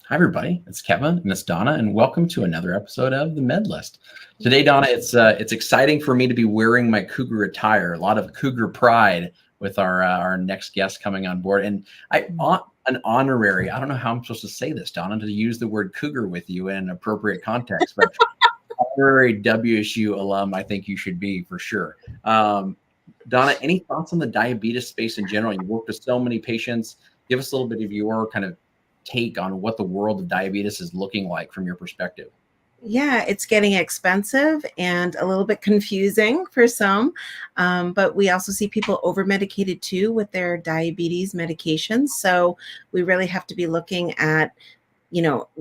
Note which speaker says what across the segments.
Speaker 1: Hi, everybody. It's Kevin and it's Donna, and welcome to another episode of the Med List. Today, Donna, it's exciting for me to be wearing my Cougar attire. A lot of Cougar pride with our next guest coming on board, and an honorary. I don't know how I'm supposed to say this, Donna, to use the word Cougar with you in an appropriate context, but honorary WSU alum, I think you should be for sure. Donna, any thoughts on the diabetes space in general? You work with so many patients. Give us a little bit of your kind of take on what the world of diabetes is looking like from your perspective.
Speaker 2: Yeah, it's getting expensive and a little bit confusing for some, but we also see people over-medicated too with their diabetes medications. So we really have to be looking at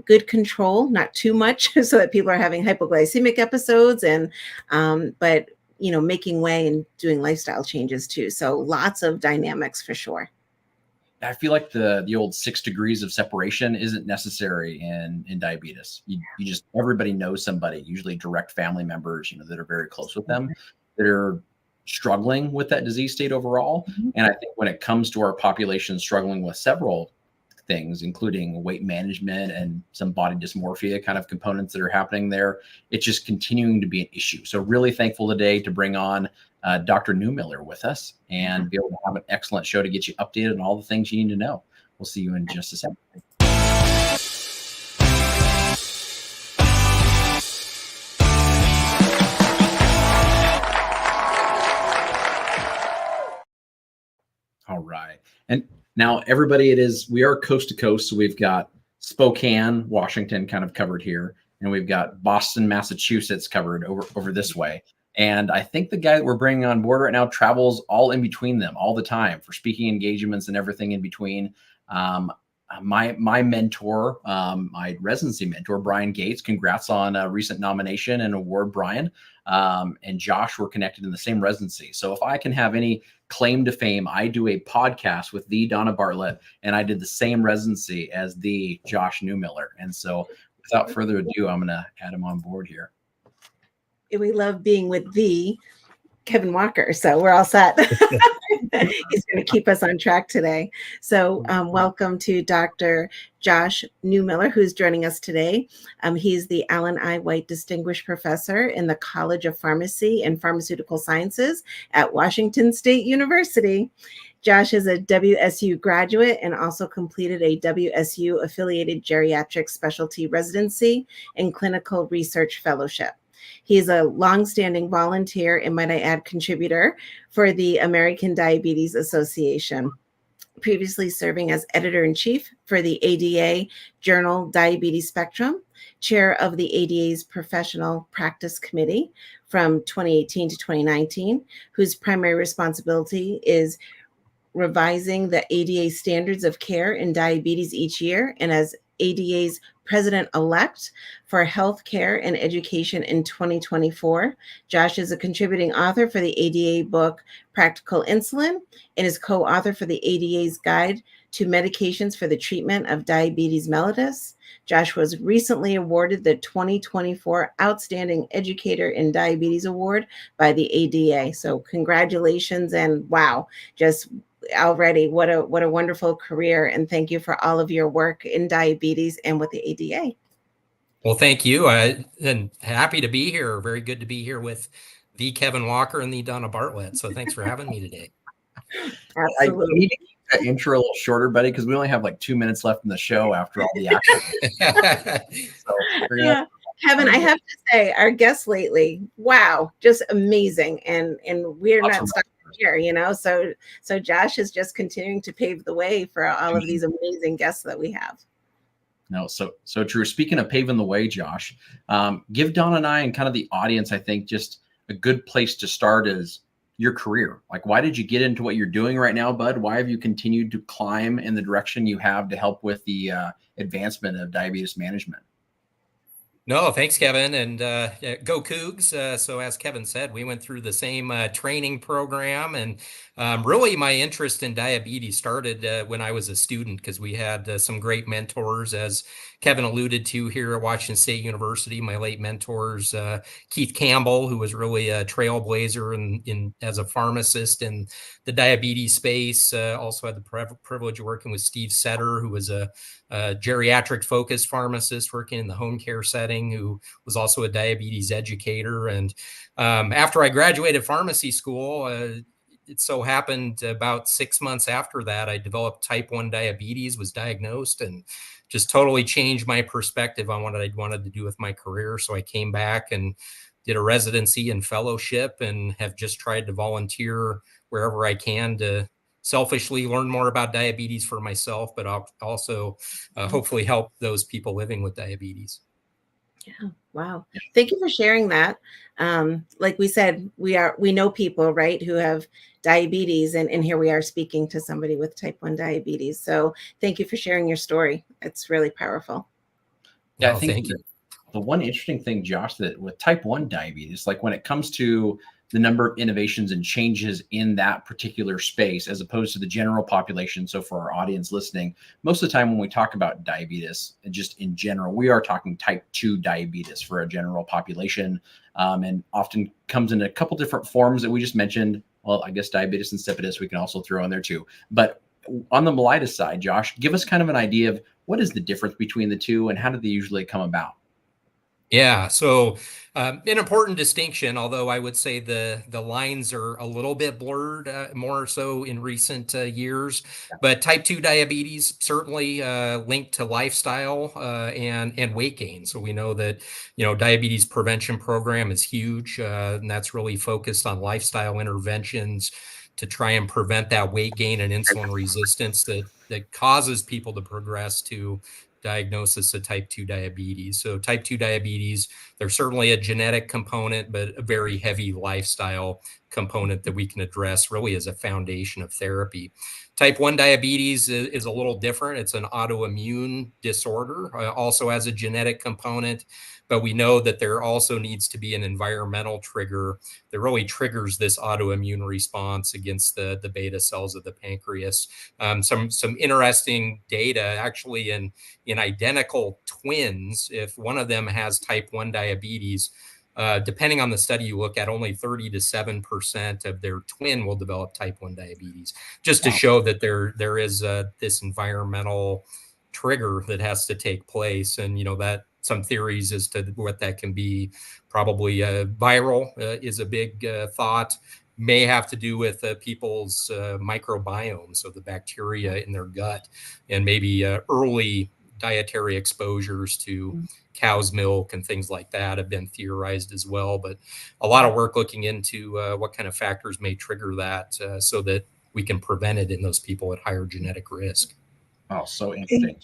Speaker 2: good control, not too much, so that people are having hypoglycemic episodes but making way and doing lifestyle changes too. So lots of dynamics for sure.
Speaker 1: I feel like the old 6 degrees of separation isn't necessary in diabetes. You just, everybody knows somebody, usually direct family members, that are very close with them, that are struggling with that disease state overall. Mm-hmm. And I think when it comes to our population struggling with several things, including weight management and some body dysmorphia kind of components that are happening there, it's just continuing to be an issue. So really thankful today to bring on Dr. Neumiller with us and be able to have an excellent show to get you updated on all the things you need to know. We'll see you in just a second. All right. And now everybody, we are coast to coast. So we've got Spokane, Washington kind of covered here. And we've got Boston, Massachusetts covered over this way. And I think the guy that we're bringing on board right now travels all in between them all the time for speaking engagements and everything in between. My mentor, my residency mentor, Brian Gates, congrats on a recent nomination and award, Brian. And Josh were connected in the same residency. So if I can have any claim to fame, I do a podcast with the Donna Bartlett, and I did the same residency as the Josh Neumiller. And so without further ado, I'm going to add him on board here.
Speaker 2: We love being with the Kevin Walker, so we're all set. He's going to keep us on track today. So welcome to Dr. Josh Neumiller, who's joining us today. He's the Alan I. White Distinguished Professor in the College of Pharmacy and Pharmaceutical Sciences at Washington State University. Josh is a WSU graduate and also completed a WSU-affiliated geriatric specialty residency and clinical research fellowship. He's a longstanding volunteer and, might I add, contributor for the American Diabetes Association, previously serving as editor-in-chief for the ADA journal Diabetes Spectrum, chair of the ADA's Professional Practice Committee from 2018 to 2019, whose primary responsibility is revising the ADA standards of care in diabetes each year, and as ADA's president-elect for healthcare and education in 2024. Josh is a contributing author for the ADA book Practical Insulin and is co-author for the ADA's Guide to Medications for the Treatment of Diabetes Mellitus. Josh was recently awarded the 2024 Outstanding Educator in Diabetes Award by the ADA. So congratulations, and wow, just already what a wonderful career, and thank you for all of your work in diabetes and with the ADA.
Speaker 3: Well, thank you, and happy to be here. Very good to be here with the Kevin Walker and the Donna Bartlett. So thanks for having me today.
Speaker 2: Absolutely.
Speaker 1: I need to keep that intro a little shorter, buddy, because we only have like 2 minutes left in the show after all the action.
Speaker 2: So Kevin, I have to say, our guests lately, wow, just amazing, and we're not stopping here, so Josh is just continuing to pave the way for all of these amazing guests that we have.
Speaker 1: No, so true. Speaking of paving the way, Josh, give Don and I and kind of the audience, I think, just a good place to start is your career. Like, why did you get into what you're doing right now, bud? Why have you continued to climb in the direction you have to help with the advancement of diabetes management?
Speaker 3: No, thanks, Kevin, and yeah, go Cougs. So as Kevin said, we went through the same training program, and really my interest in diabetes started when I was a student because we had some great mentors, as Kevin alluded to here at Washington State University. My late mentors, Keith Campbell, who was really a trailblazer in as a pharmacist in the diabetes space. Also had the privilege of working with Steve Setter, who was a geriatric focused pharmacist working in the home care setting, who was also a diabetes educator. And after I graduated pharmacy school, it so happened about 6 months after that, I developed type 1 diabetes, was diagnosed, and just totally changed my perspective on what I wanted to do with my career. So I came back and did a residency and fellowship and have just tried to volunteer wherever I can to selfishly learn more about diabetes for myself, but I'll also hopefully help those people living with diabetes.
Speaker 2: Yeah. Wow. Thank you for sharing that. Like we said, we know people, right, who have diabetes, and here we are speaking to somebody with type 1 diabetes. So thank you for sharing your story. It's really powerful.
Speaker 1: Yeah,
Speaker 3: Oh,
Speaker 1: I think
Speaker 3: thank you.
Speaker 1: the one interesting thing, Josh, that with type 1 diabetes, like when it comes to the number of innovations and changes in that particular space, as opposed to the general population. So for our audience listening, most of the time when we talk about diabetes, and just in general, we are talking type 2 diabetes for a general population, and often comes in a couple different forms that we just mentioned. Well, I guess diabetes insipidus we can also throw in there too. But on the mellitus side, Josh, give us kind of an idea of what is the difference between the two and how do they usually come about?
Speaker 3: Yeah, so an important distinction, although I would say the lines are a little bit blurred, more so in recent years. But type 2 diabetes certainly linked to lifestyle and weight gain. So we know that diabetes prevention program is huge, and that's really focused on lifestyle interventions to try and prevent that weight gain and insulin resistance that causes people to progress to diagnosis of type 2 diabetes. So type 2 diabetes, there's certainly a genetic component, but a very heavy lifestyle component that we can address really as a foundation of therapy. Type 1 diabetes is a little different. It's an autoimmune disorder, also has a genetic component, but we know that there also needs to be an environmental trigger that really triggers this autoimmune response against the beta cells of the pancreas. Some interesting data actually in identical twins, if one of them has type 1 diabetes, depending on the study you look at, only 30 to 7% of their twin will develop type 1 diabetes, just to show that there is this environmental trigger that has to take place. And, that some theories as to what that can be, probably viral is a big thought, may have to do with people's microbiome, so the bacteria in their gut, and maybe early dietary exposures to cow's milk and things like that have been theorized as well. But a lot of work looking into what kind of factors may trigger that so that we can prevent it in those people at higher genetic risk.
Speaker 1: Oh, so interesting.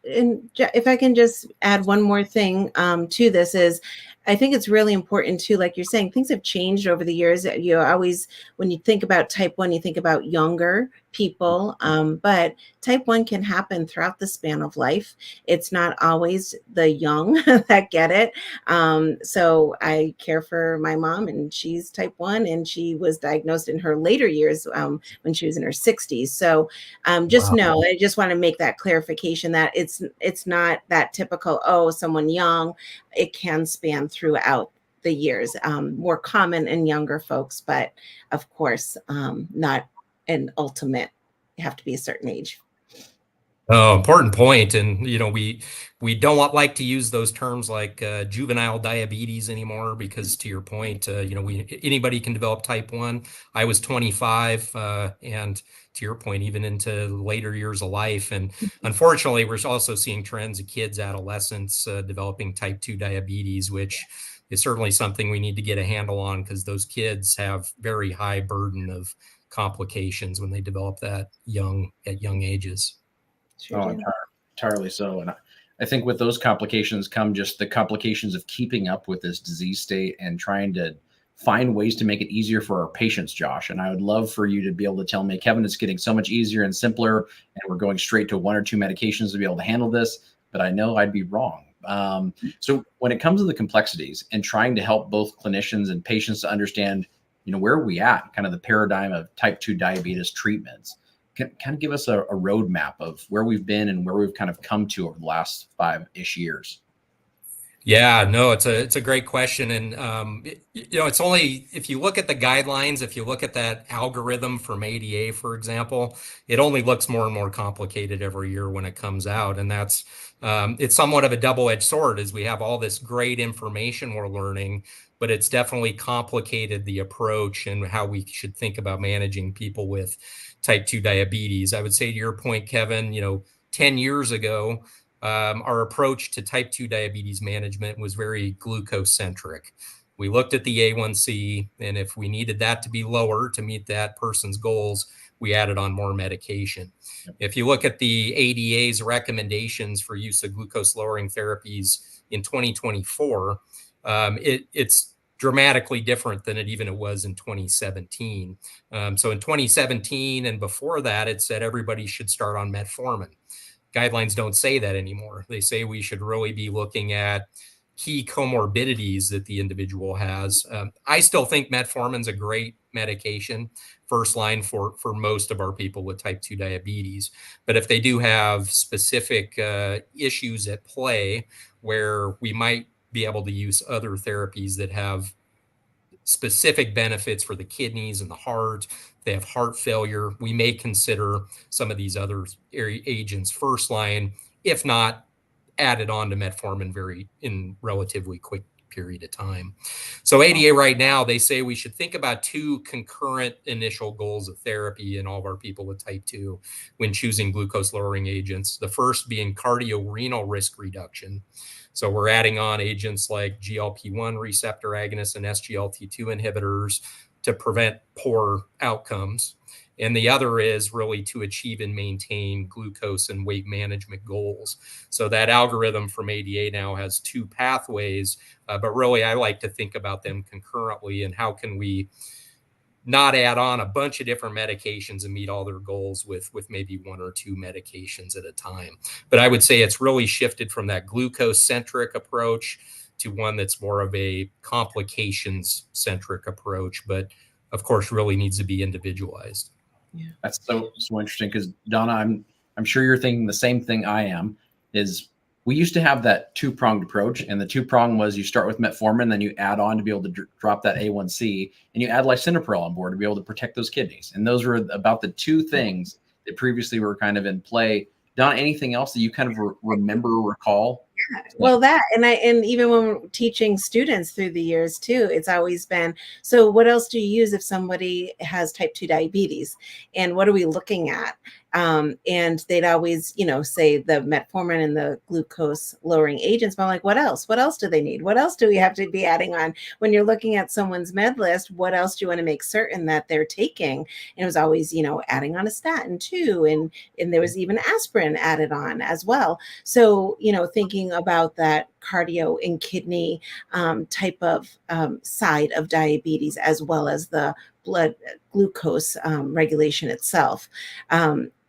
Speaker 2: And if I can just add one more thing to this is, I think it's really important too, like you're saying, things have changed over the years. You always, when you think about type 1, you think about younger people, but type 1 can happen throughout the span of life. It's not always the young that get it. So I care for my mom, and she's type 1, and she was diagnosed in her later years when she was in her 60s. So just know, I just want to make that clarification that it's not that typical, oh, someone young. It can span throughout the years, more common in younger folks, but of course, not an ultimate. You have to be a certain age.
Speaker 3: Oh, important point. And, we don't like to use those terms like juvenile diabetes anymore, because to your point, anybody can develop type 1. I was 25 and to your point, even into later years of life. And unfortunately, we're also seeing trends of kids, adolescents developing type 2 diabetes, which is certainly something we need to get a handle on, because those kids have very high burden of complications when they develop that at young ages.
Speaker 1: Sure, entirely so. And I think with those complications come just the complications of keeping up with this disease state and trying to find ways to make it easier for our patients, Josh. And I would love for you to be able to tell me, Kevin, it's getting so much easier and simpler, and we're going straight to 1 or 2 medications to be able to handle this. But I know I'd be wrong. So when it comes to the complexities and trying to help both clinicians and patients to understand, where are we at, kind of the paradigm of type 2 diabetes treatments, can kind of give us a roadmap of where we've been and where we've kind of come to over the last 5-ish years.
Speaker 3: Yeah, no, it's a great question, and it's only if you look at the guidelines, if you look at that algorithm from ADA, for example, it only looks more and more complicated every year when it comes out, and that's it's somewhat of a double-edged sword, as we have all this great information we're learning, but it's definitely complicated the approach and how we should think about managing people with type 2 diabetes. I would say to your point, Kevin, 10 years ago. Our approach to type 2 diabetes management was very glucose centric. We looked at the A1C, and if we needed that to be lower to meet that person's goals, we added on more medication. If you look at the ADA's recommendations for use of glucose lowering therapies in 2024, it's dramatically different than it was in 2017. So in 2017 and before that, it said everybody should start on metformin. Guidelines don't say that anymore. They say we should really be looking at key comorbidities that the individual has. I still think metformin's a great medication, first line for most of our people with type 2 diabetes. But if they do have specific issues at play where we might be able to use other therapies that have specific benefits for the kidneys and the heart, they have heart failure, we may consider some of these other agents first line, if not added on to metformin in relatively quick period of time. So ADA right now, they say we should think about 2 concurrent initial goals of therapy in all of our people with type 2 when choosing glucose lowering agents. The first being cardiorenal risk reduction. So we're adding on agents like GLP-1 receptor agonists and SGLT2 inhibitors to prevent poor outcomes. And the other is really to achieve and maintain glucose and weight management goals. So that algorithm from ADA now has 2 pathways, but really I like to think about them concurrently and how can we not add on a bunch of different medications and meet all their goals with maybe 1 or 2 medications at a time. But I would say it's really shifted from that glucose-centric approach to one that's more of a complications-centric approach, but of course really needs to be individualized.
Speaker 1: Yeah. That's so interesting because Donna, I'm sure you're thinking the same thing I am, is we used to have that 2-pronged approach, and the 2-prong was you start with metformin, then you add on to be able to drop that A1C, and you add lisinopril on board to be able to protect those kidneys. And those were about the 2 things that previously were kind of in play. Donna, anything else that you kind of recall?
Speaker 2: Well, that, and even when we're teaching students through the years too, it's always been, so what else do you use if somebody has type 2 diabetes, and what are we looking at? And they'd always, say the metformin and the glucose lowering agents. But I'm like, what else? What else do they need? What else do we have to be adding on? When you're looking at someone's med list, what else do you want to make certain that they're taking? And it was always, adding on a statin too. And there was even aspirin added on as well. So, thinking about that cardio and kidney type of side of diabetes, as well as the blood glucose regulation itself.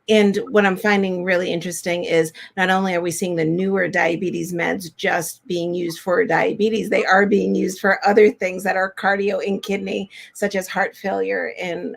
Speaker 2: And what I'm finding really interesting is not only are we seeing the newer diabetes meds just being used for diabetes, they are being used for other things that are cardio and kidney, such as heart failure and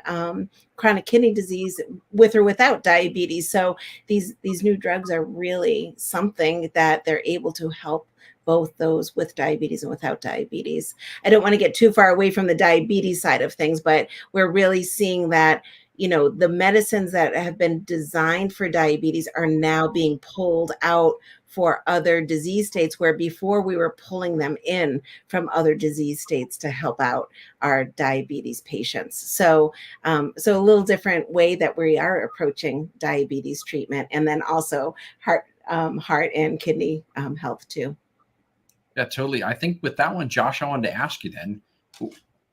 Speaker 2: chronic kidney disease with or without diabetes. So these new drugs are really something that they're able to help both those with diabetes and without diabetes. I don't want to get too far away from the diabetes side of things, but we're really seeing that the medicines that have been designed for diabetes are now being pulled out for other disease states, where before we were pulling them in from other disease states to help out our diabetes patients. So a little different way that we are approaching diabetes treatment, and then also heart and kidney health too.
Speaker 1: Yeah, totally. I think with that one, Josh, I wanted to ask you then,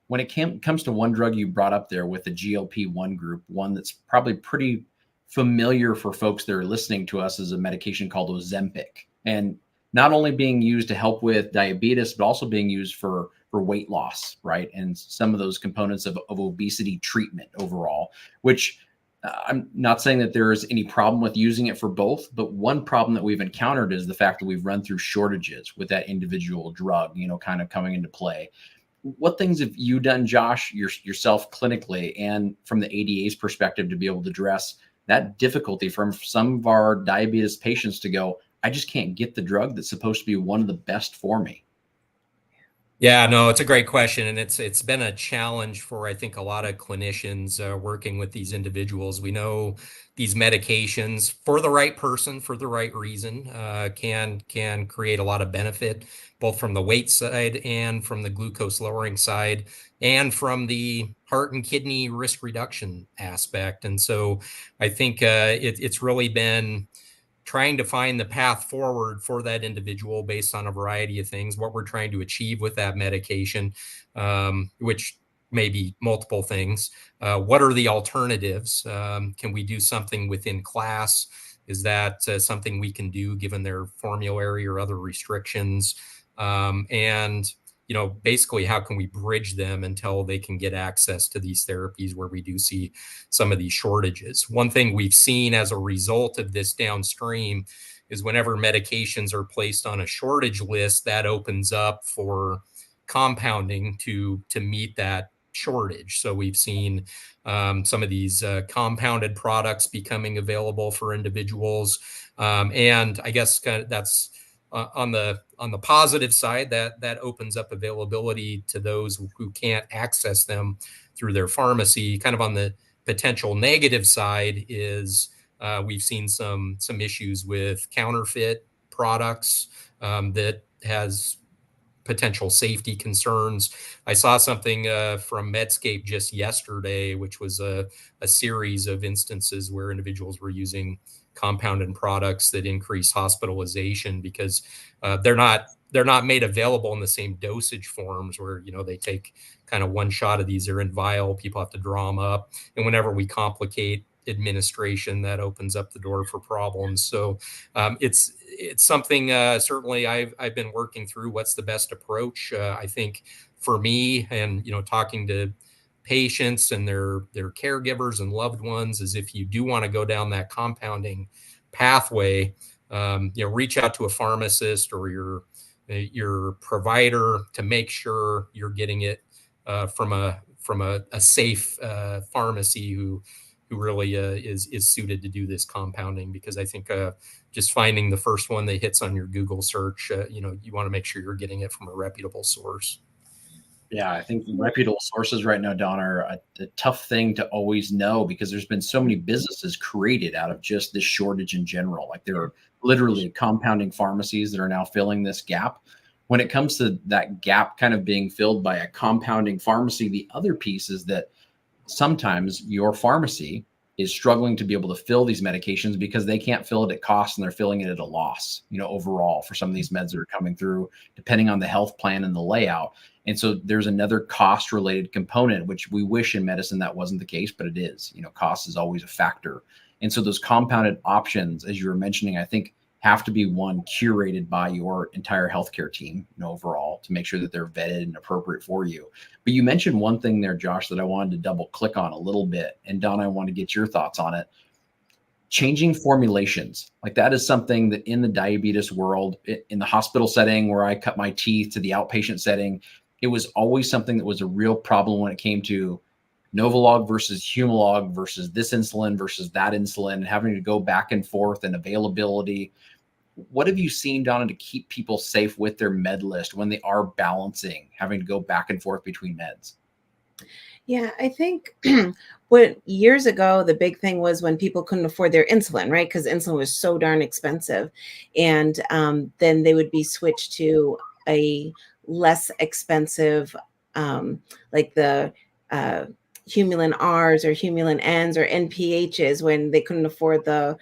Speaker 1: when it comes to one drug you brought up there with the GLP-1 group, one that's probably pretty familiar for folks that are listening to us, is a medication called Ozempic, and not only being used to help with diabetes, but also being used for weight loss, right? And some of those components of obesity treatment overall, which I'm not saying that there is any problem with using it for both, but one problem that we've encountered is the fact that we've run through shortages with that individual drug, kind of coming into play. What things have you done, Josh, yourself clinically and from the ADA's perspective to be able to address that difficulty from some of our diabetes patients to go, I just can't get the drug that's supposed to be one of the best for me?
Speaker 3: Yeah, no, it's a great question, and it's been a challenge for, I think, a lot of clinicians working with these individuals. We know these medications, for the right person, for the right reason, can create a lot of benefit, both from the weight side and from the glucose lowering side, and from the heart and kidney risk reduction aspect. And so, I think it's really been trying to find the path forward for that individual based on a variety of things, what we're trying to achieve with that medication, which may be multiple things. What are the alternatives? Can we do something within class? Is that something we can do given their formulary or other restrictions? And basically, how can we bridge them until they can get access to these therapies where we do see some of these shortages? One thing we've seen as a result of this downstream is whenever medications are placed on a shortage list, that opens up for compounding to meet that shortage. So we've seen some of these compounded products becoming available for individuals. And I guess that's on the positive side, that opens up availability to those who can't access them through their pharmacy. Kind of on the potential negative side is we've seen some issues with counterfeit products that has potential safety concerns. I saw something from Medscape just yesterday, which was a series of instances where individuals were using compounded products that increase hospitalization because they're not made available in the same dosage forms where they take kind of one shot of these. They're in vial. People have to draw them up, and whenever we complicate administration, that opens up the door for problems. So it's something certainly I've been working through. What's the best approach? I think for me, and talking to patients and their caregivers and loved ones, is if you do want to go down that compounding pathway, reach out to a pharmacist or your provider to make sure you're getting it from a safe pharmacy who really is suited to do this compounding. Because I think just finding the first one that hits on your Google search, you want to make sure you're getting it from a reputable source.
Speaker 1: Yeah, I think reputable sources right now, Don, are a tough thing to always know because there's been so many businesses created out of just this shortage in general. Like there are literally compounding pharmacies that are now filling this gap. When it comes to that gap kind of being filled by a compounding pharmacy, the other piece is that sometimes your pharmacy is struggling to be able to fill these medications because they can't fill it at cost and they're filling it at a loss, overall for some of these meds that are coming through, depending on the health plan and the layout. And so there's another cost related component, which we wish in medicine that wasn't the case, but it is. Cost is always a factor. And so those compounded options, as you were mentioning, I think have to be one curated by your entire healthcare team, overall, to make sure that they're vetted and appropriate for you. But you mentioned one thing there, Josh, that I wanted to double click on a little bit. And Don, I want to get your thoughts on it. Changing formulations, like that is something that in the diabetes world, in the hospital setting where I cut my teeth to the outpatient setting, it was always something that was a real problem when it came to Novolog versus Humalog versus this insulin versus that insulin, and having to go back and forth and availability. What have you seen, Donna, to keep people safe with their med list when they are balancing, having to go back and forth between meds?
Speaker 2: Yeah, I think what years ago, the big thing was when people couldn't afford their insulin, right? Because insulin was so darn expensive. And then they would be switched to a less expensive, like the Humulin Rs or Humulin Ns or NPHs when they couldn't afford the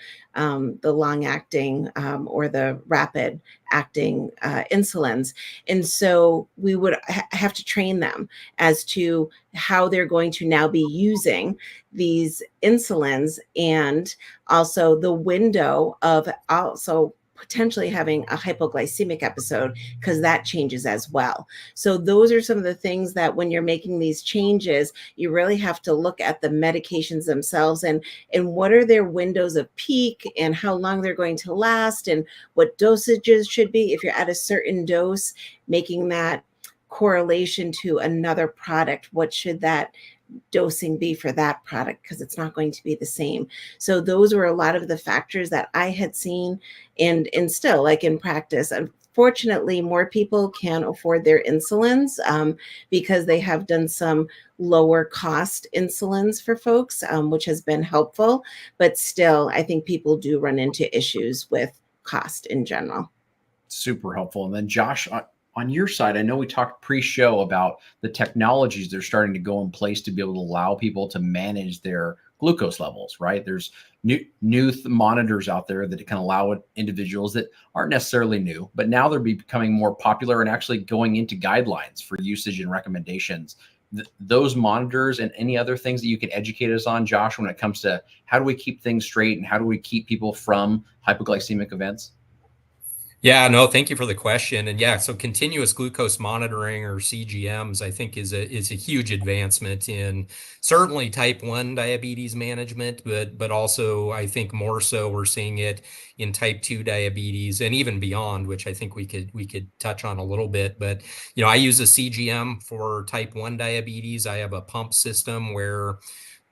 Speaker 2: long acting or the rapid acting insulins. And so we would have to train them as to how they're going to now be using these insulins, and also the window of also potentially having a hypoglycemic episode, because that changes as well. So those are some of the things that when you're making these changes, you really have to look at the medications themselves and what are their windows of peak and how long they're going to last and what dosages should be. If you're at a certain dose, making that correlation to another product, what should that dosing be for that product, because it's not going to be the same. So those were a lot of the factors that I had seen and still like in practice. Unfortunately, more people can afford their insulins because they have done some lower cost insulins for folks, which has been helpful. But still, I think people do run into issues with cost in general.
Speaker 1: Super helpful. And then Josh, on your side, I know we talked pre-show about the technologies that are starting to go in place to be able to allow people to manage their glucose levels, right? There's new monitors out there that can allow individuals that aren't necessarily new, but now they're becoming more popular and actually going into guidelines for usage and recommendations. Those monitors and any other things that you can educate us on, Josh, when it comes to how do we keep things straight and how do we keep people from hypoglycemic events?
Speaker 3: Yeah, no, thank you for the question. And yeah, so continuous glucose monitoring, or CGMs, I think is a huge advancement in certainly type 1 diabetes management, but also I think more so we're seeing it in type 2 diabetes and even beyond, which I think we could touch on a little bit. But I use a CGM for type 1 diabetes. I have a pump system where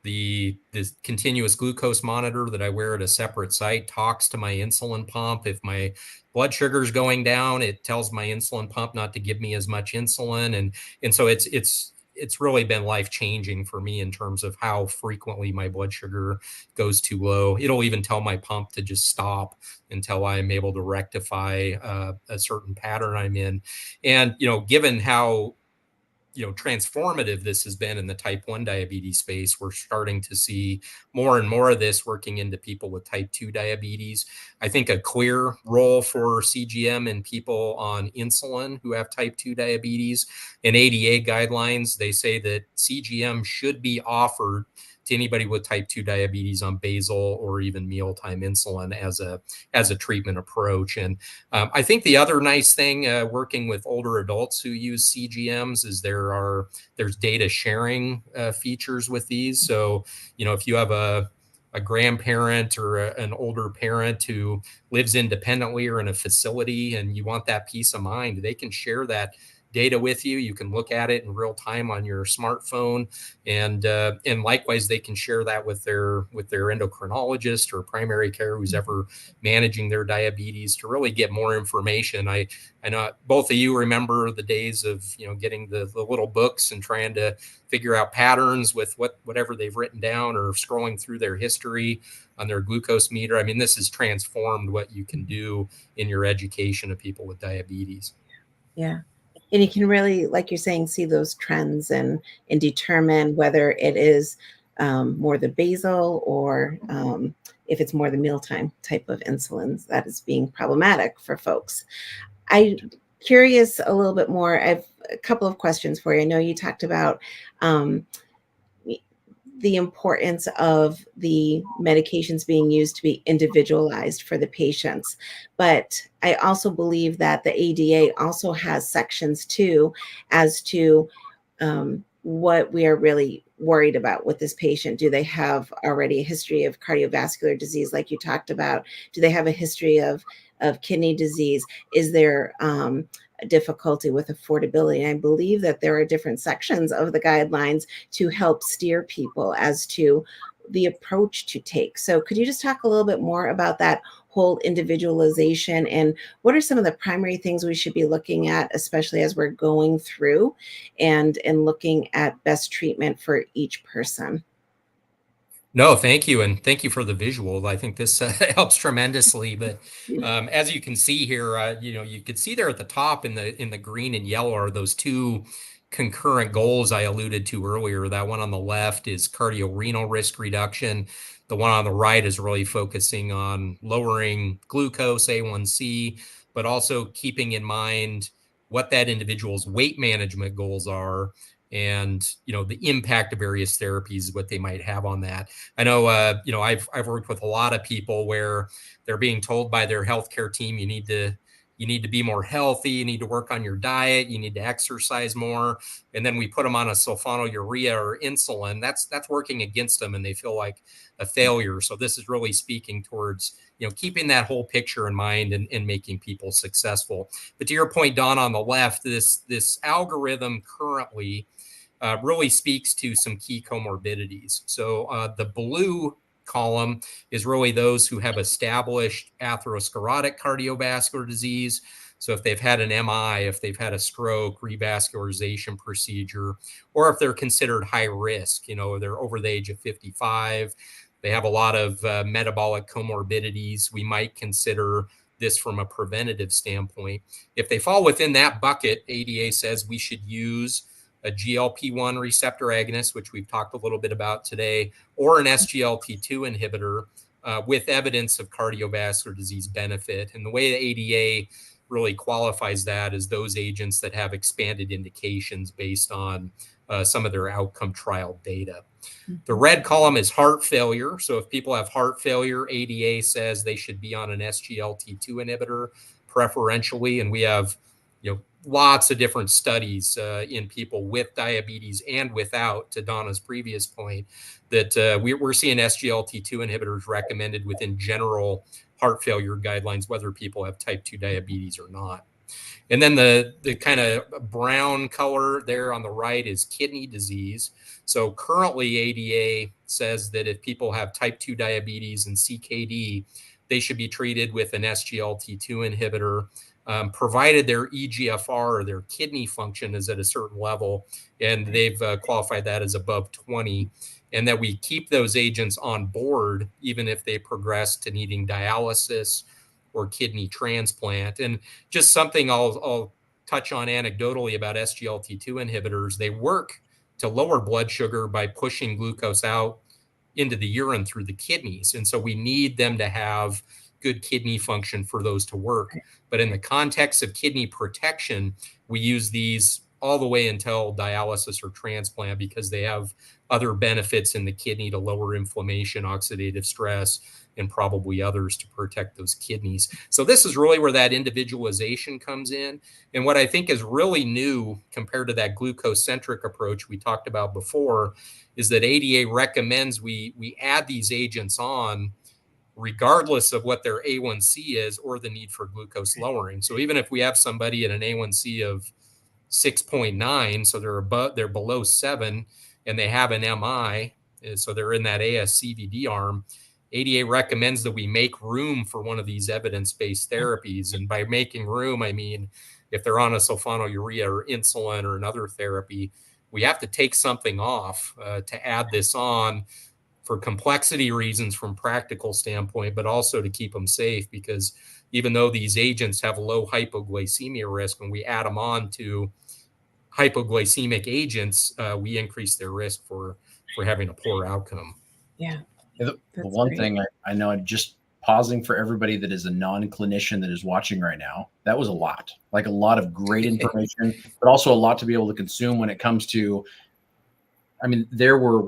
Speaker 3: this continuous glucose monitor that I wear at a separate site talks to my insulin pump. If my blood sugar is going down, it tells my insulin pump not to give me as much insulin. And so it's really been life-changing for me in terms of how frequently my blood sugar goes too low. It'll even tell my pump to just stop until I'm able to rectify a certain pattern I'm in. And, given how transformative this has been in the type 1 diabetes space, we're starting to see more and more of this working into people with type 2 diabetes. I think a clear role for CGM in people on insulin who have type 2 diabetes. In ADA guidelines, they say that CGM should be offered to anybody with type 2 diabetes on basal or even mealtime insulin as a treatment approach. And I think the other nice thing working with older adults who use CGMs is there's data sharing features with these. So, if you have a grandparent or an older parent who lives independently or in a facility and you want that peace of mind, they can share that data with you. You can look at it in real time on your smartphone, and likewise they can share that with their endocrinologist or primary care who's ever managing their diabetes to really get more information. I know both of you remember the days of getting the little books and trying to figure out patterns with whatever they've written down or scrolling through their history on their glucose meter. I mean, this has transformed what you can do in your education of people with diabetes.
Speaker 2: Yeah. And you can really, like you're saying, see those trends and determine whether it is more the basal or if it's more the mealtime type of insulins that is being problematic for folks. I'm curious a little bit more. I have a couple of questions for you. I know you talked about the importance of the medications being used to be individualized for the patients. But I also believe that the ADA also has sections too as to what we are really worried about with this patient. Do they have already a history of cardiovascular disease like you talked about? Do they have a history of kidney disease? Is there difficulty with affordability? And I believe that there are different sections of the guidelines to help steer people as to the approach to take. So could you just talk a little bit more about that whole individualization and what are some of the primary things we should be looking at, especially as we're going through and looking at best treatment for each person?
Speaker 3: No, thank you. And thank you for the visual. I think this helps tremendously. But as you can see here, you could see there at the top in the green and yellow are those two concurrent goals I alluded to earlier. That one on the left is cardiorenal risk reduction. The one on the right is really focusing on lowering glucose, A1C, but also keeping in mind what that individual's weight management goals are, and the impact of various therapies, what they might have on that. I know I've worked with a lot of people where they're being told by their healthcare team, you need to be more healthy, you need to work on your diet, you need to exercise more, and then we put them on a sulfonylurea or insulin. That's working against them, and they feel like a failure. So this is really speaking towards keeping that whole picture in mind and making people successful. But to your point, Don, on the left, this algorithm currently really speaks to some key comorbidities. So the blue column is really those who have established atherosclerotic cardiovascular disease. So if they've had an MI, if they've had a stroke, revascularization procedure, or if they're considered high risk, they're over the age of 55, they have a lot of metabolic comorbidities. We might consider this from a preventative standpoint. If they fall within that bucket, ADA says we should use a GLP-1 receptor agonist, which we've talked a little bit about today, or an SGLT2 inhibitor with evidence of cardiovascular disease benefit. And the way the ADA really qualifies that is those agents that have expanded indications based on some of their outcome trial data. The red column is heart failure. So if people have heart failure, ADA says they should be on an SGLT2 inhibitor preferentially. And we have lots of different studies in people with diabetes and without, to Donna's previous point, that we're seeing SGLT2 inhibitors recommended within general heart failure guidelines, whether people have type 2 diabetes or not. And then the kind of brown color there on the right is kidney disease. So currently ADA says that if people have type 2 diabetes and CKD, they should be treated with an SGLT2 inhibitor, provided their EGFR or their kidney function is at a certain level, and they've qualified that as above 20, and that we keep those agents on board even if they progress to needing dialysis or kidney transplant. And just something I'll touch on anecdotally about SGLT2 inhibitors, they work to lower blood sugar by pushing glucose out into the urine through the kidneys. And so we need them to have good kidney function for those to work. But in the context of kidney protection, we use these all the way until dialysis or transplant because they have other benefits in the kidney to lower inflammation, oxidative stress, and probably others to protect those kidneys. So this is really where that individualization comes in. And what I think is really new compared to that glucose-centric approach we talked about before is that ADA recommends we add these agents on regardless of what their A1C is or the need for glucose lowering. So even if we have somebody at an A1C of 6.9, so they're below 7, and they have an MI, so they're in that ASCVD arm, ADA recommends that we make room for one of these evidence-based therapies. And by making room, I mean, if they're on a sulfonylurea or insulin or another therapy, we have to take something off to add this on for complexity reasons from practical standpoint, but also to keep them safe, because even though these agents have low hypoglycemia risk, when we add them on to hypoglycemic agents, we increase their risk for having a poor outcome.
Speaker 2: Yeah.
Speaker 1: The one thing I know, just pausing for everybody that is a non-clinician that is watching right now, that was a lot of great information, but also a lot to be able to consume when it comes to, I mean, there were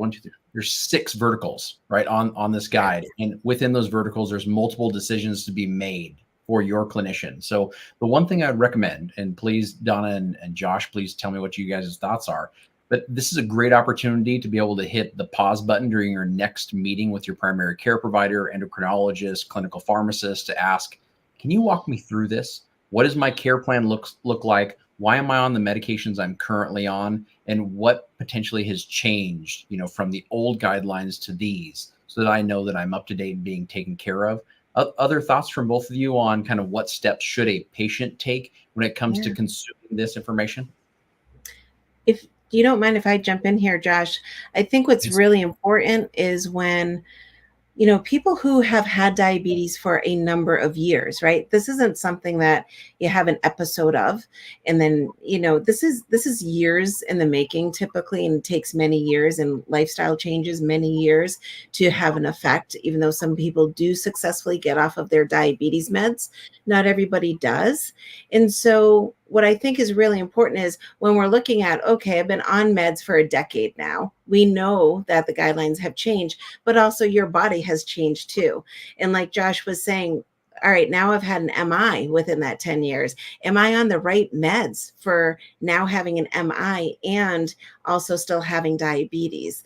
Speaker 1: there's 6 verticals, right, on this guide. And within those verticals, there's multiple decisions to be made for your clinician. So the one thing I'd recommend, and please, Donna and Josh, please tell me what you guys' thoughts are, but this is a great opportunity to be able to hit the pause button during your next meeting with your primary care provider, endocrinologist, clinical pharmacist to ask, can you walk me through this? What does my care plan look like? Why am I on the medications I'm currently on? And what potentially has changed, from the old guidelines to these, so that I know that I'm up to date and being taken care of? Other thoughts from both of you on kind of what steps should a patient take when it comes to consuming this information?
Speaker 2: If you don't mind if I jump in here, Josh, I think what's really important is when, people who have had diabetes for a number of years, right? This isn't something that you have an episode of, and then, this is years in the making typically, and it takes many years and lifestyle changes, many years to have an effect. Even though some people do successfully get off of their diabetes meds, not everybody does. And so what I think is really important is when we're looking at, okay, I've been on meds for a decade now. We know that the guidelines have changed, but also your body has changed too. And like Josh was saying, all right, now I've had an MI within that 10 years. Am I on the right meds for now having an MI and also still having diabetes?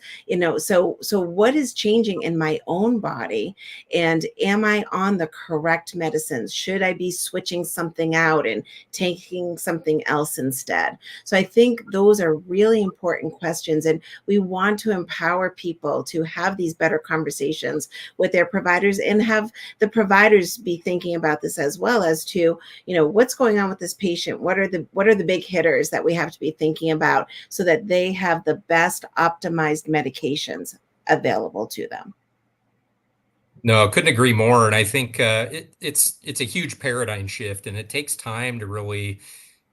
Speaker 2: So what is changing in my own body? And am I on the correct medicines? Should I be switching something out and taking something else instead? So I think those are really important questions. And we want to empower people to have these better conversations with their providers and have the providers be thinking about this as well as to, what's going on with this patient? What are the big hitters that we have to be thinking about so that they have the best optimized medications available to them?
Speaker 3: No, couldn't agree more. And I think it's a huge paradigm shift, and it takes time to really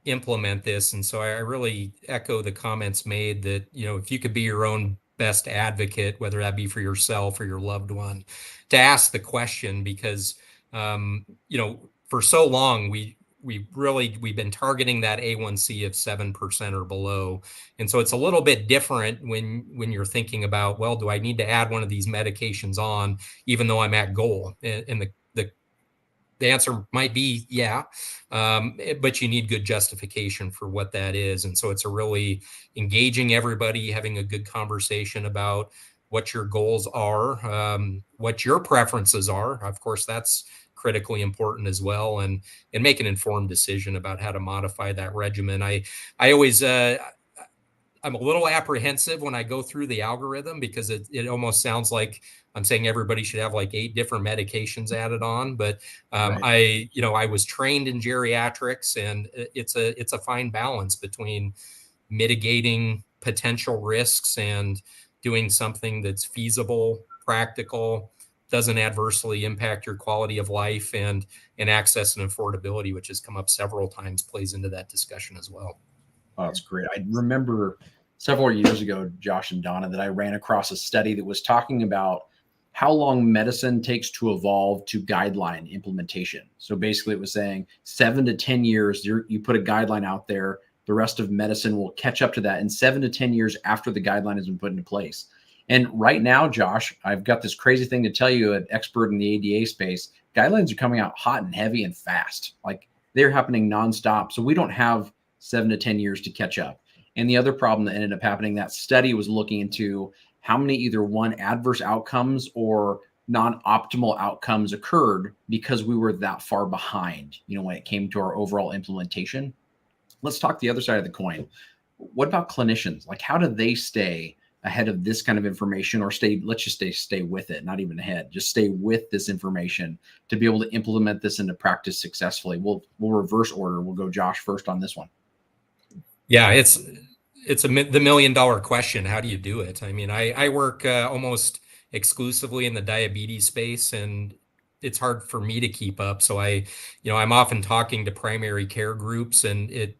Speaker 3: implement this. And so I really echo the comments made that, if you could be your own best advocate, whether that be for yourself or your loved one, to ask the question, because, for so long, we've been targeting that A1C of 7% or below. And so it's a little bit different when you're thinking about, well, do I need to add one of these medications on, even though I'm at goal? And the answer might be yeah, but you need good justification for what that is. And so it's a really engaging everybody, having a good conversation about what your goals are, what your preferences are. Of course, that's critically important as well, and make an informed decision about how to modify that regimen. I always I'm a little apprehensive when I go through the algorithm, because it almost sounds like I'm saying everybody should have like 8 different medications added on. But
Speaker 1: Right.
Speaker 3: I was trained in geriatrics, and it's a fine balance between mitigating potential risks and doing something that's feasible, practical, doesn't adversely impact your quality of life, and access and affordability, which has come up several times, plays into that discussion as well.
Speaker 1: Oh, that's great. I remember several years ago, Josh and Donna, that I ran across a study that was talking about how long medicine takes to evolve to guideline implementation. So basically, it was saying 7 to 10 years, you put a guideline out there, the rest of medicine will catch up to that in 7 to 10 years after the guideline has been put into place. And right now, Josh, I've got this crazy thing to tell you, an expert in the ADA space. Guidelines are coming out hot and heavy and fast. Like, they're happening nonstop. So we don't have 7 to 10 years to catch up. And the other problem that ended up happening, that study was looking into how many either one adverse outcomes or non-optimal outcomes occurred because we were that far behind, when it came to our overall implementation. Let's talk the other side of the coin. What about clinicians? Like, how do they stay ahead of this kind of information, or let's just stay with it, not even ahead, just stay with this information to be able to implement this into practice successfully? We'll reverse order. We'll go Josh first on this one.
Speaker 3: Yeah, it's the $1 million question. How do you do it? I mean, I work almost exclusively in the diabetes space, and it's hard for me to keep up. So I'm often talking to primary care groups, and it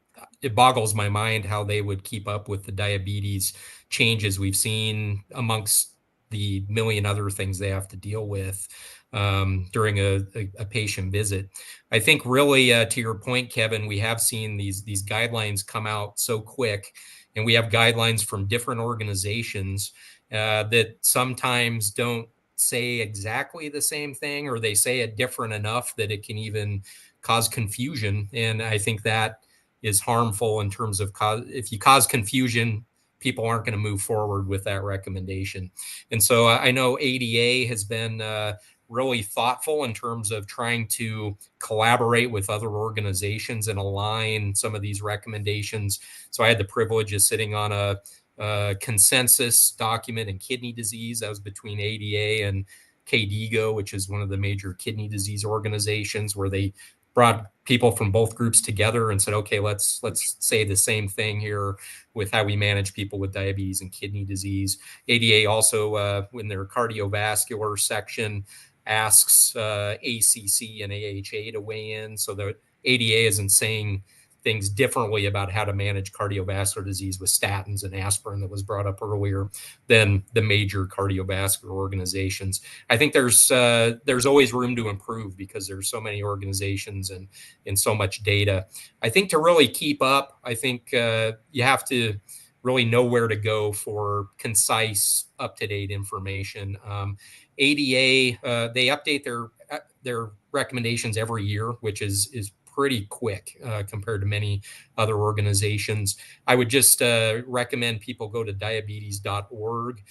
Speaker 3: boggles my mind how they would keep up with the diabetes changes we've seen amongst the million other things they have to deal with during a patient visit. I think really, to your point, Kevin, we have seen these guidelines come out so quick, and we have guidelines from different organizations that sometimes don't say exactly the same thing, or they say it different enough that it can even cause confusion. And I think that is harmful in terms of if you cause confusion, people aren't going to move forward with that recommendation. And so I know ADA has been really thoughtful in terms of trying to collaborate with other organizations and align some of these recommendations. So I had the privilege of sitting on a consensus document in kidney disease that was between ADA and KDIGO, which is one of the major kidney disease organizations, where they brought people from both groups together and said, okay, let's say the same thing here with how we manage people with diabetes and kidney disease. ADA also, in their cardiovascular section, asks ACC and AHA to weigh in. So the ADA isn't saying things differently about how to manage cardiovascular disease with statins and aspirin that was brought up earlier than the major cardiovascular organizations. I think there's always room to improve because there's so many organizations and so much data. I think to really keep up, I think you have to really know where to go for concise, up-to-date information. ADA, they update their recommendations every year, which is pretty quick compared to many other organizations. I would just recommend people go to diabetes.org.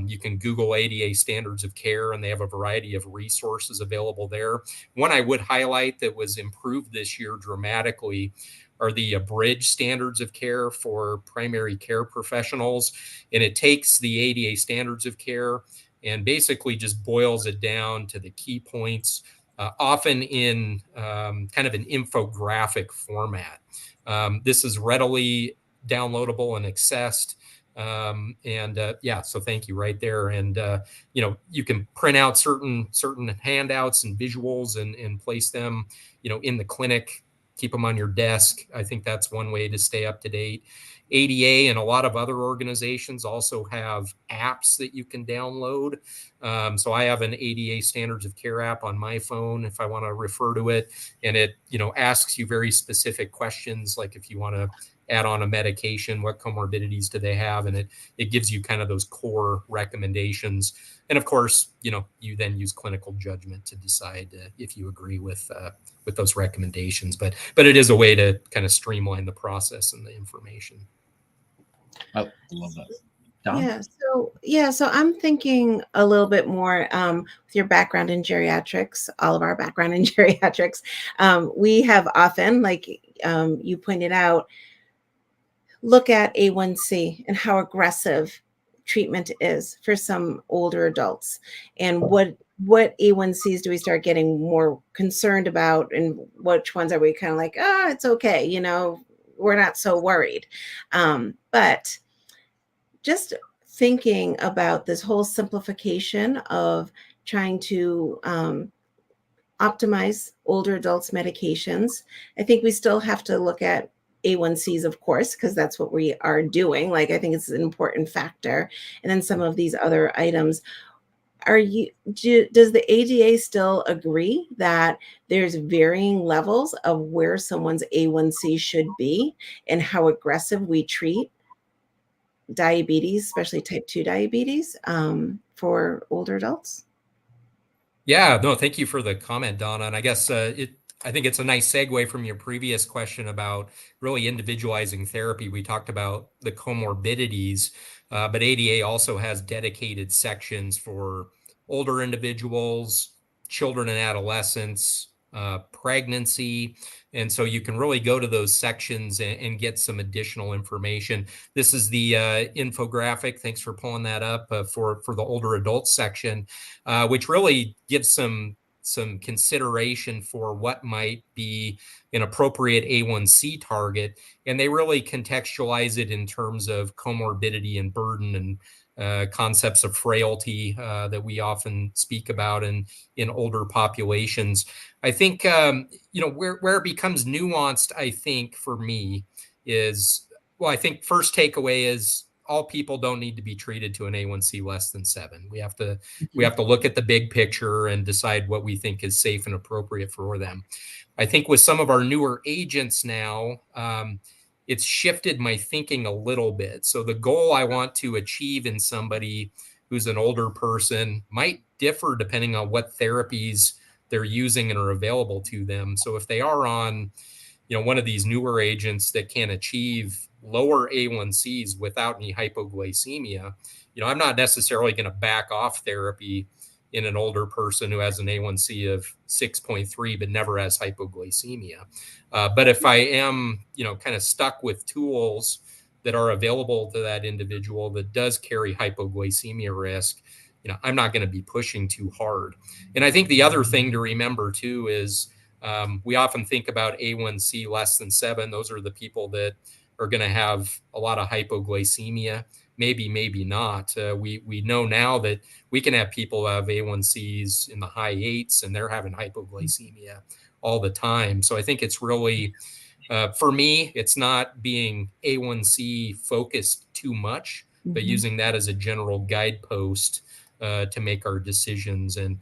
Speaker 3: You can Google ADA standards of care, and they have a variety of resources available there. One I would highlight that was improved this year dramatically are the abridged standards of care for primary care professionals. And it takes the ADA standards of care and basically just boils it down to the key points, often in kind of an infographic format. This is readily downloadable and accessed. Yeah, so thank you right there. And, you can print out certain handouts and visuals and place them, in the clinic, keep them on your desk. I think that's one way to stay up to date. ADA and a lot of other organizations also have apps that you can download. So I have an ADA Standards of Care app on my phone if I want to refer to it. And it, asks you very specific questions, like if you want to add on a medication, what comorbidities do they have? And it gives you kind of those core recommendations. And of course, you then use clinical judgment to decide if you agree with those recommendations. But it is a way to kind of streamline the process and the information.
Speaker 1: I love that. Don?
Speaker 2: So I'm thinking a little bit more with your background in geriatrics, all of our background in geriatrics. We have often, like you pointed out, look at A1C and how aggressive treatment is for some older adults, and what A1Cs do we start getting more concerned about, and which ones are we kind of like, it's okay, we're not so worried. But just thinking about this whole simplification of trying to optimize older adults' medications, I think we still have to look at A1Cs, of course, because that's what we are doing. Like, I think it's an important factor. And then some of these other items. Does the ADA still agree that there's varying levels of where someone's A1C should be and how aggressive we treat diabetes, especially type 2 diabetes, for older adults?
Speaker 3: Yeah, no, thank you for the comment, Donna. And I guess I think it's a nice segue from your previous question about really individualizing therapy. We talked about the comorbidities, but ADA also has dedicated sections for older individuals, children and adolescents, pregnancy. And so you can really go to those sections and get some additional information. This is the infographic. Thanks for pulling that up for the older adults section, which really gives some consideration for what might be an appropriate A1C target. And they really contextualize it in terms of comorbidity and burden and concepts of frailty that we often speak about in older populations. I think, where it becomes nuanced, I think for me is, I think first takeaway is all people don't need to be treated to an A1C less than 7. We have to look at the big picture and decide what we think is safe and appropriate for them. I think with some of our newer agents now, it's shifted my thinking a little bit. So the goal I want to achieve in somebody who's an older person might differ depending on what therapies they're using and are available to them. So if they are on, one of these newer agents that can achieve lower A1Cs without any hypoglycemia, I'm not necessarily going to back off therapy in an older person who has an A1C of 6.3 but never has hypoglycemia. But if I am, kind of stuck with tools that are available to that individual that does carry hypoglycemia risk, I'm not going to be pushing too hard. And I think the other thing to remember too is we often think about A1C less than 7. Those are the people that are going to have a lot of hypoglycemia. Maybe not. We know now that we can have people have A1Cs in the high 8s and they're having hypoglycemia all the time. So I think it's really For me, it's not being A1C focused too much, but using that as a general guidepost to make our decisions. And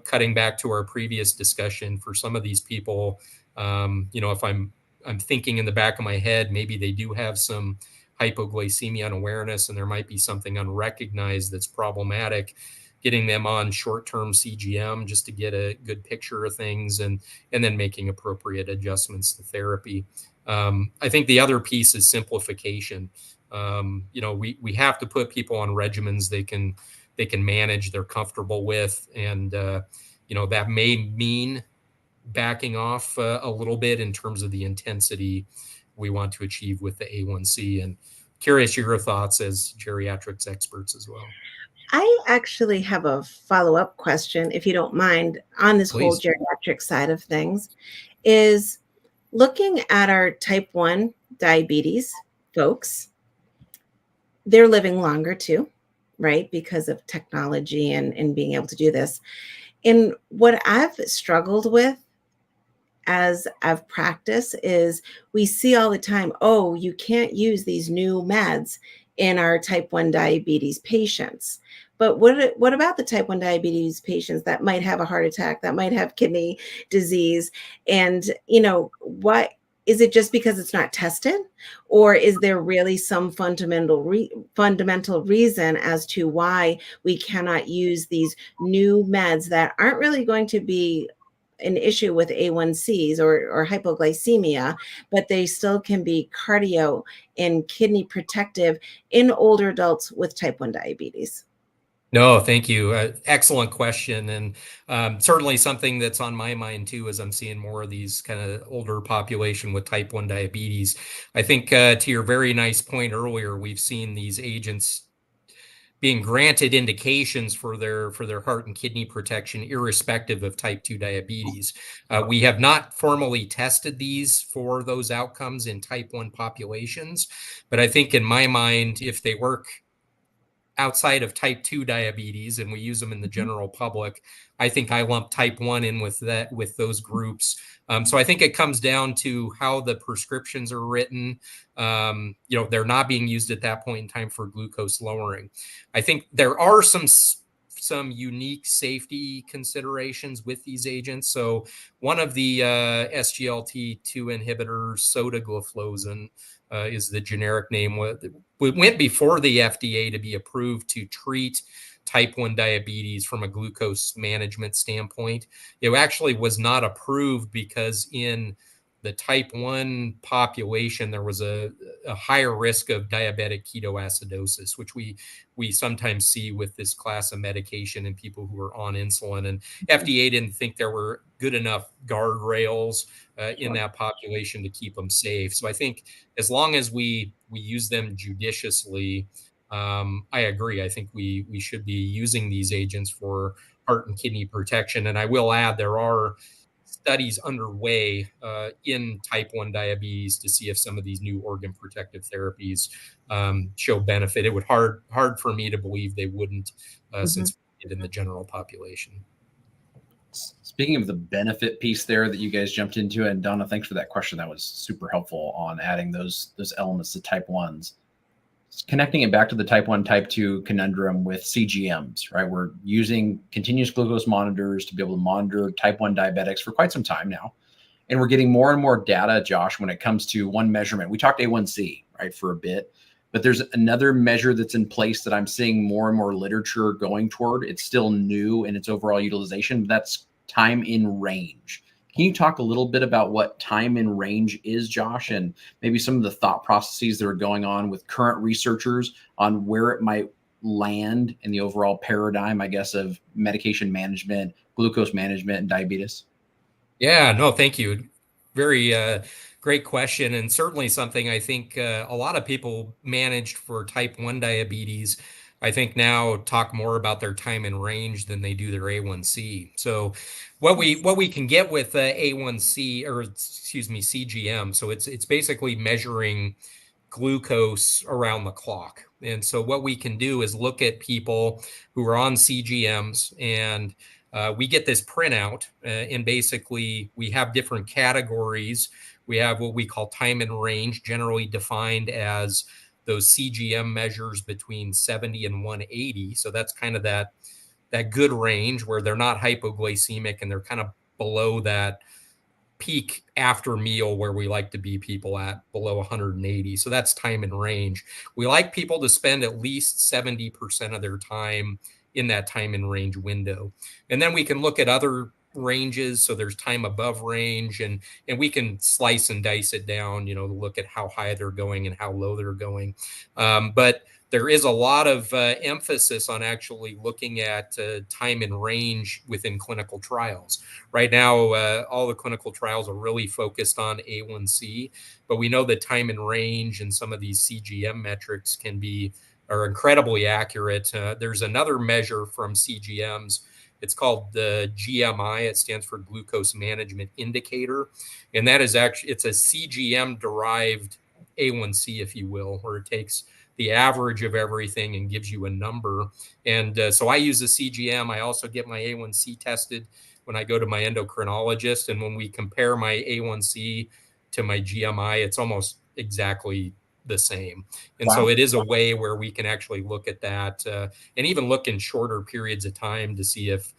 Speaker 3: cutting back to our previous discussion, for some of these people, if I'm thinking in the back of my head, maybe they do have some hypoglycemia unawareness, and there might be something unrecognized that's problematic. Getting them on short-term CGM just to get a good picture of things, and then making appropriate adjustments to therapy. I think the other piece is simplification. We have to put people on regimens they can manage, they're comfortable with, and that may mean backing off a little bit in terms of the intensity we want to achieve with the A1C. And curious your thoughts as geriatrics experts as well.
Speaker 2: I actually have a follow-up question, if you don't mind, on this whole
Speaker 3: Please.
Speaker 2: geriatric side of things, is looking at our type 1 diabetes folks. They're living longer too, right? Because of technology and being able to do this. And what I've struggled with as I've practiced is we see all the time, oh, you can't use these new meds in our type 1 diabetes patients. But what about the type 1 diabetes patients that might have a heart attack, that might have kidney disease? And, what is it, just because it's not tested? Or is there really some fundamental reason as to why we cannot use these new meds that aren't really going to be an issue with A1Cs or hypoglycemia, but they still can be cardio and kidney protective in older adults with type 1 diabetes?
Speaker 3: No, thank you. Excellent question. And certainly something that's on my mind too, as I'm seeing more of these kind of older population with type 1 diabetes. I think to your very nice point earlier, we've seen these agents being granted indications for their heart and kidney protection, irrespective of type 2 diabetes. We have not formally tested these for those outcomes in type 1 populations, but I think in my mind, if they work outside of type 2 diabetes and we use them in the general public, I think I lump type 1 in with those groups. So I think it comes down to how the prescriptions are written. They're not being used at that point in time for glucose lowering. I think there are some unique safety considerations with these agents. So one of the SGLT2 inhibitors, sotagliflozin, is the generic name. We went before the FDA to be approved to treat type 1 diabetes from a glucose management standpoint. It actually was not approved because in the type 1 population, there was a higher risk of diabetic ketoacidosis, which we sometimes see with this class of medication in people who are on insulin. And FDA didn't think there were good enough guardrails in that population to keep them safe. So I think as long as we use them judiciously, I agree. I think we should be using these agents for heart and kidney protection. And I will add, there are studies underway in type 1 diabetes to see if some of these new organ protective therapies show benefit. It would hard for me to believe they wouldn't, since we did in the general population.
Speaker 1: Speaking of the benefit piece there that you guys jumped into, and Donna, thanks for that question. That was super helpful on adding those elements to type 1s. Connecting it back to the type 1, type 2 conundrum with CGMs, right? We're using continuous glucose monitors to be able to monitor type 1 diabetics for quite some time now. And we're getting more and more data, Josh, when it comes to one measurement. We talked A1C, right, for a bit, but there's another measure that's in place that I'm seeing more and more literature going toward. It's still new in its overall utilization. That's time in range. Can you talk a little bit about what time in range is, Josh, and maybe some of the thought processes that are going on with current researchers on where it might land in the overall paradigm, I guess, of medication management, glucose management, and diabetes?
Speaker 3: Yeah, no, thank you. Very great question, and certainly something I think a lot of people managed for type 1 diabetes, I think now talk more about their time in range than they do their A1C. So what we can get with A1C, or excuse me, CGM, so it's basically measuring glucose around the clock. And so what we can do is look at people who are on CGMs and we get this printout, and basically we have different categories. We have what we call time and range, generally defined as those CGM measures between 70 and 180. So that's kind of that good range where they're not hypoglycemic and they're kind of below that peak after meal where we like to be people at below 180. So that's time and range. We like people to spend at least 70% of their time in that time and range window. And then we can look at other ranges. So there's time above range, and we can slice and dice it down, to look at how high they're going and how low they're going. But there is a lot of emphasis on actually looking at time and range within clinical trials. Right now, all the clinical trials are really focused on A1C, but we know that time and range and some of these CGM metrics are incredibly accurate. There's another measure from CGMs. It's called the GMI. It stands for Glucose Management Indicator. And that is it's a CGM derived A1C, if you will, where it takes the average of everything and gives you a number. And so I use the CGM. I also get my A1C tested when I go to my endocrinologist. And when we compare my A1C to my GMI, it's almost exactly the same. And
Speaker 1: Wow.
Speaker 3: So it is a way where we can actually look at that and even look in shorter periods of time to see if,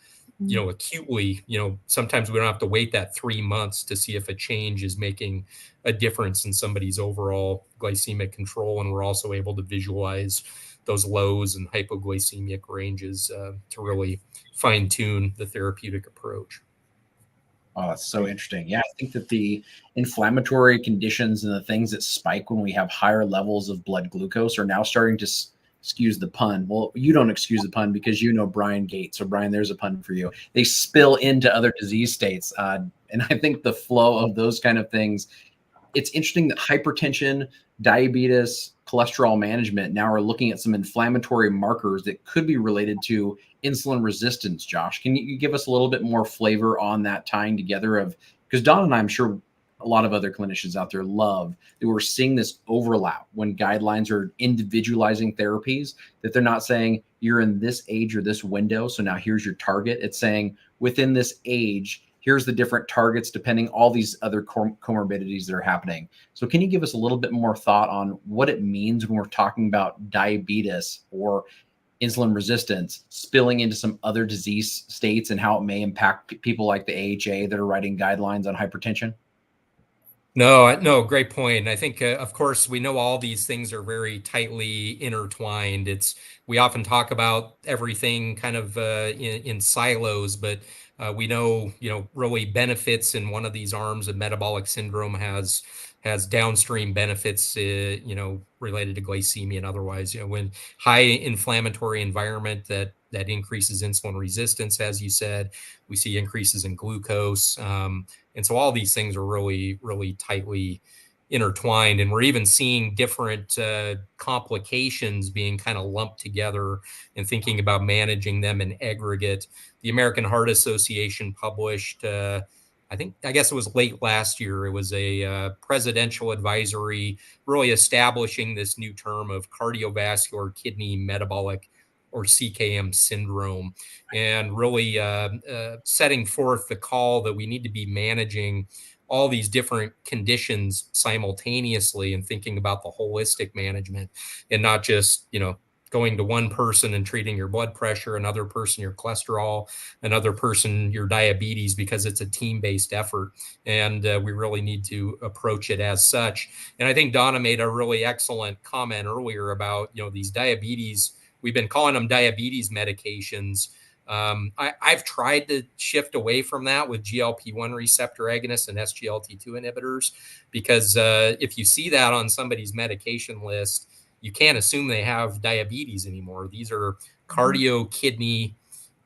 Speaker 3: acutely, sometimes we don't have to wait that 3 months to see if a change is making a difference in somebody's overall glycemic control. And we're also able to visualize those lows and hypoglycemic ranges to really fine tune the therapeutic approach.
Speaker 1: Oh, that's so interesting. Yeah, I think that the inflammatory conditions and the things that spike when we have higher levels of blood glucose are now starting to excuse the pun. Well, you don't excuse the pun because you know Brian Gates. So, Brian, there's a pun for you. They spill into other disease states. And I think the flow of those kind of things, it's interesting that hypertension, diabetes, cholesterol management now are looking at some inflammatory markers that could be related to insulin resistance. Josh, can you give us a little bit more flavor on that tying together of, because Don and I'm sure a lot of other clinicians out there love that we're seeing this overlap when guidelines are individualizing therapies, that they're not saying you're in this age or this window, so now here's your target. It's saying within this age, here's the different targets depending all these other comorbidities that are happening. So can you give us a little bit more thought on what it means when we're talking about diabetes or insulin resistance spilling into some other disease states and how it may impact people like the AHA that are writing guidelines on hypertension?
Speaker 3: No, great point. I think, of course, we know all these things are very tightly intertwined. We often talk about everything kind of in silos, but we know, really benefits in one of these arms of metabolic syndrome has downstream benefits, related to glycemia and otherwise. When high inflammatory environment that increases insulin resistance, as you said, we see increases in glucose. And so all these things are really, really tightly intertwined. And we're even seeing different complications being kind of lumped together and thinking about managing them in aggregate. The American Heart Association published, I guess it was late last year, it was a presidential advisory really establishing this new term of cardiovascular kidney metabolic or CKM syndrome, and really setting forth the call that we need to be managing all these different conditions simultaneously and thinking about the holistic management and not just, going to one person and treating your blood pressure, another person your cholesterol, another person your diabetes, because it's a team-based effort. And we really need to approach it as such. And I think Donna made a really excellent comment earlier about, these diabetes. We've been calling them diabetes medications. I've tried to shift away from that with GLP-1 receptor agonists and SGLT2 inhibitors, because if you see that on somebody's medication list, you can't assume they have diabetes anymore. These are cardio kidney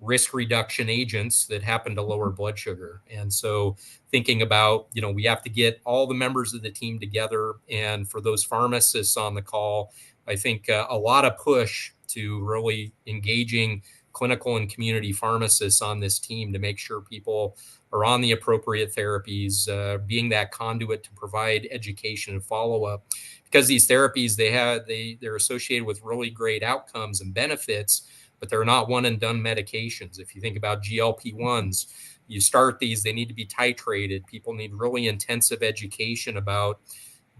Speaker 3: risk reduction agents that happen to lower blood sugar. And so thinking about, we have to get all the members of the team together. And for those pharmacists on the call, I think a lot of push to really engaging clinical and community pharmacists on this team to make sure people are on the appropriate therapies, being that conduit to provide education and follow-up, because these therapies they're associated with really great outcomes and benefits. but they're not one and done medications. If you think about GLP-1s, you start these, they need to be titrated. People need really intensive education about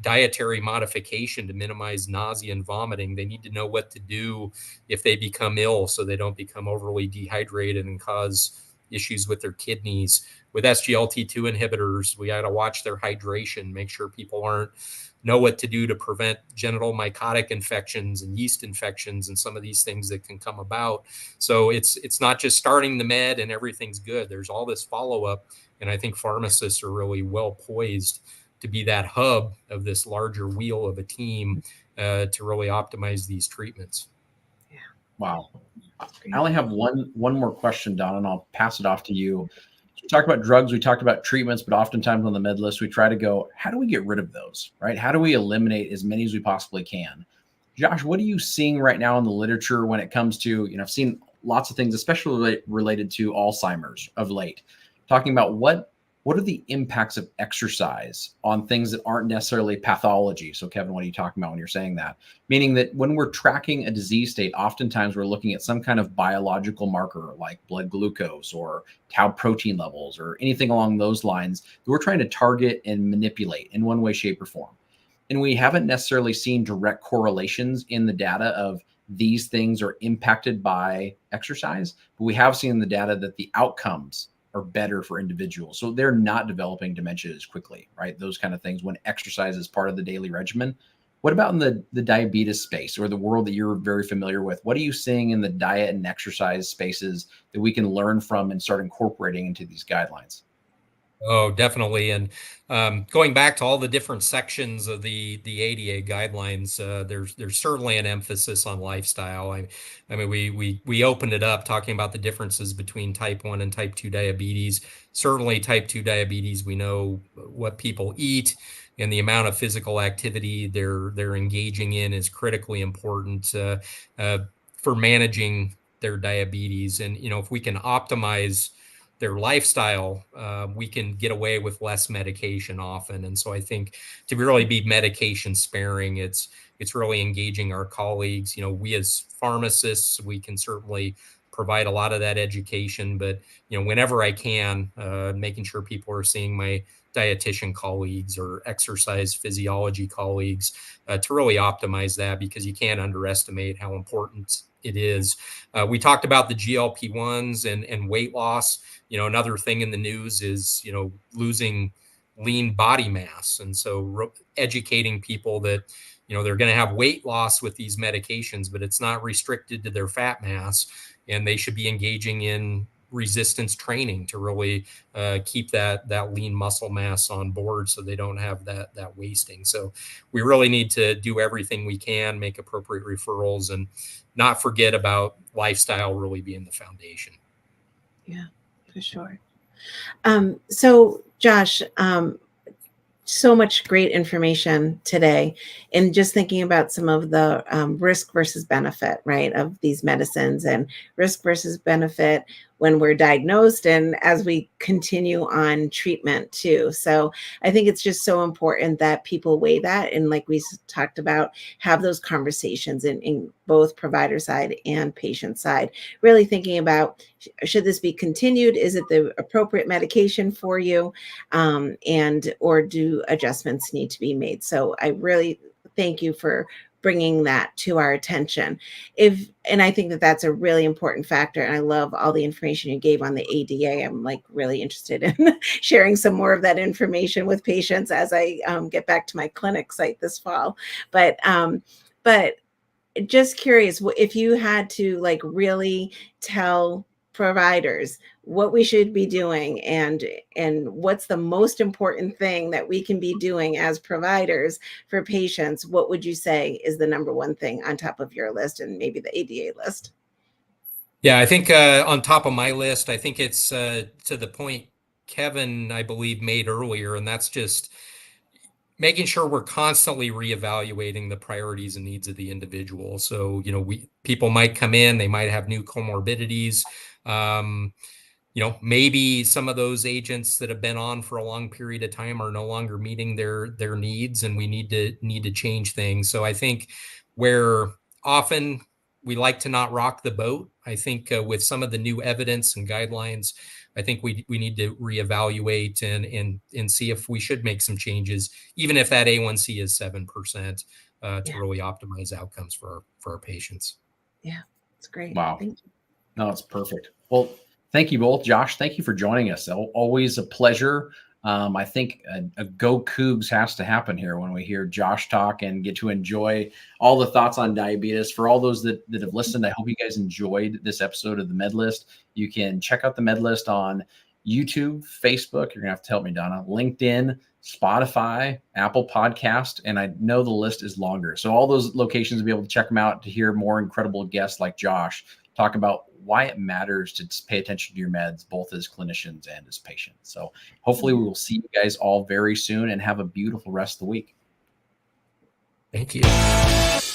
Speaker 3: dietary modification to minimize nausea and vomiting. They need to know what to do if they become ill so they don't become overly dehydrated and cause issues with their kidneys. With SGLT2 inhibitors, we got to watch their hydration, make sure people know what to do to prevent genital mycotic infections and yeast infections and some of these things that can come about. So it's not just starting the med and everything's good. There's all this follow-up, and I think pharmacists are really well poised to be that hub of this larger wheel of a team to really optimize these treatments.
Speaker 2: Yeah.
Speaker 1: Wow. I only have one more question, Don, and I'll pass it off to you. We talked about drugs, we talked about treatments, but oftentimes on the med list, we try to go, how do we get rid of those, right? How do we eliminate as many as we possibly can? Josh, what are you seeing right now in the literature when it comes to, I've seen lots of things, especially related to Alzheimer's of late, talking about what are the impacts of exercise on things that aren't necessarily pathology? So Kevin, what are you talking about when you're saying that? Meaning that when we're tracking a disease state, oftentimes we're looking at some kind of biological marker like blood glucose or tau protein levels or anything along those lines that we're trying to target and manipulate in one way, shape, or form. And we haven't necessarily seen direct correlations in the data of these things are impacted by exercise, but we have seen in the data that the outcomes are better for individuals. So they're not developing dementia as quickly, right? Those kind of things when exercise is part of the daily regimen. What about in the diabetes space or the world that you're very familiar with? What are you seeing in the diet and exercise spaces that we can learn from and start incorporating into these guidelines?
Speaker 3: Oh, definitely. And going back to all the different sections of the ADA guidelines, there's certainly an emphasis on lifestyle. I mean, we opened it up talking about the differences between type 1 and type 2 diabetes. Certainly type 2 diabetes, we know what people eat and the amount of physical activity they're engaging in is critically important for managing their diabetes. And, if we can optimize their lifestyle, we can get away with less medication often. And so I think to really be medication sparing, it's really engaging our colleagues. We as pharmacists, we can certainly provide a lot of that education, but whenever I can, making sure people are seeing my dietitian colleagues or exercise physiology colleagues to really optimize that, because you can't underestimate how important it is. We talked about the GLP-1s and weight loss. Another thing in the news is, losing lean body mass. And so educating people that, they're going to have weight loss with these medications, but it's not restricted to their fat mass. And they should be engaging in resistance training to really keep that lean muscle mass on board so they don't have that wasting. So we really need to do everything we can, make appropriate referrals, and not forget about lifestyle really being the foundation.
Speaker 2: Yeah, for sure. So Josh, so much great information today, and just thinking about some of the risk versus benefit, right, of these medicines, and risk versus benefit when we're diagnosed and as we continue on treatment too. So I think it's just so important that people weigh that, and like we talked about, have those conversations in both provider side and patient side, really thinking about, should this be continued? Is it the appropriate medication for you? Or do adjustments need to be made? So I really thank you for bringing that to our attention. And I think that that's a really important factor. And I love all the information you gave on the ADA. I'm like really interested in sharing some more of that information with patients as I get back to my clinic site this fall. But just curious, if you had to really tell providers what we should be doing and what's the most important thing that we can be doing as providers for patients, what would you say is the number one thing on top of your list and maybe the ADA list?
Speaker 3: Yeah, I think on top of my list, I think it's to the point Kevin, I believe, made earlier, and that's just making sure we're constantly reevaluating the priorities and needs of the individual. So, people might come in, they might have new comorbidities. Maybe some of those agents that have been on for a long period of time are no longer meeting their needs, and we need to change things. So I think where often we like to not rock the boat. I think with some of the new evidence and guidelines, I think we need to reevaluate and see if we should make some changes, even if that A1C is 7%, to really optimize outcomes for our patients.
Speaker 2: Yeah, it's great.
Speaker 1: Wow.
Speaker 2: Thank you.
Speaker 1: No, it's perfect. Well, thank you both. Josh, thank you for joining us. Always a pleasure. I think a Go Cougs has to happen here when we hear Josh talk and get to enjoy all the thoughts on diabetes. For all those that have listened, I hope you guys enjoyed this episode of the Med List. You can check out the Med List on YouTube, Facebook. You're going to have to help me, Donna. LinkedIn, Spotify, Apple Podcast, and I know the list is longer. So all those locations will be able to check them out to hear more incredible guests like Josh talk about why it matters to pay attention to your meds, both as clinicians and as patients. So hopefully we will see you guys all very soon and have a beautiful rest of the week.
Speaker 3: Thank you.